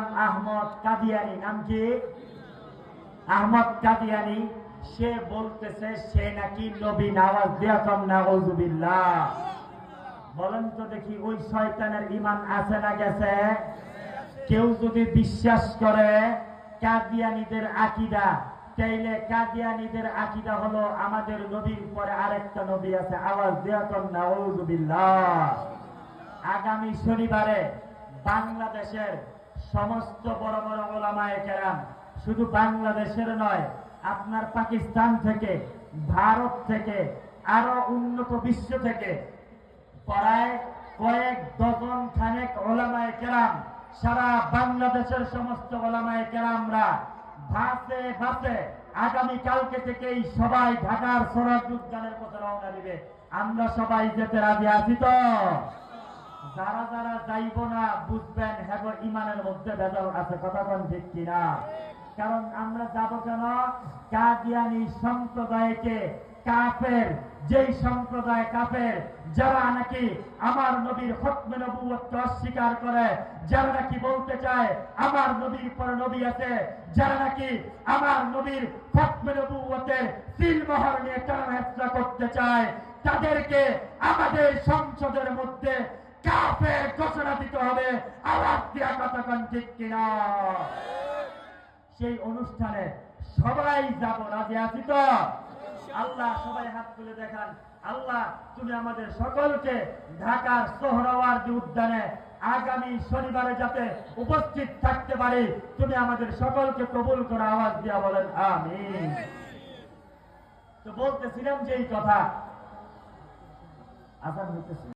গোলাম আহমদ কাদিয়ানি, নাম কি? আহমদ কাদিয়ানি। সে বলতেছে সে নাকি নবী। আওয়াজ দিয়া কম নাউযুবিল্লাহ। বলেন তো দেখি ওই শয়তানের ঈমান আছে না গেছে? কেউ যদি বিশ্বাস করে কাদিয়ানীদের আকীদা, তাইলে কাদিয়ানীদের আকীদা হলো আমাদের নবীর পরে আরেকটা নবী আছে। আওয়াজ দিয়া কম নাউযুবিল্লাহ। আগামী শনিবারে বাংলাদেশের সমস্ত বড় বড় ওলামায়ে কেরাম, শুধু বাংলাদেশের নয়, আপনার পাকিস্তান থেকে, ভারত থেকে, আরো উন্নত বিশ্ব থেকে প্রায় কয়েক ডজন খানেক ওলামায়ে কেরাম, সারা বাংলাদেশের সমস্ত ওলামায়ে কেরামরা বাসে বাসে আগামী কালকে থেকেই সবাই ঢাকার সরাজ উদ্যানের পথে রওনা দিবে। আমরা সবাই যেতে রাজি আছি তো? যারা যারা যাইব না বুঝবেন হ্যাঁ ইমানের মধ্যে ভেজাল আছে, কথা কোন ঠিক কিনা? কারণ আমরা যাব কেন? কাদিয়ানী সম্প্রদায়কে কাফের, যেই সম্প্রদায় কাফের, যারা নাকি আমার নবীর খতমে নবুয়তকে অস্বীকার করে, যারা নাকি বলতে চায় আমার নবীর পরে নবী আছে, যারা নাকি আমার নবীর খতমে নবুয়তের সিলমোহর নিয়ে টানাহেচড়া করতে চায়, তাদেরকে আমাদের সংসদের মধ্যে কাফের ঘোষণা দিতে হবে। আওয়াজ দিয়া কথা কোন ঠিক কিনা? সেই অনুষ্ঠানে সবাই যাব, রাজি আছি তো? আল্লাহ সবাই হাত তুলে দেখান। আল্লাহ তুমি আমাদের সকলকে ঢাকার সোহরাওয়ার্দী উদ্যানে আগামী শনিবারে যাতে উপস্থিত থাকতে পারি, তুমি আমাদের সকলকে কবুল করো। আওয়াজ দিয়া বলেন আমিন। তো বলতেছিলাম যে এই কথা আজান হইতেছে।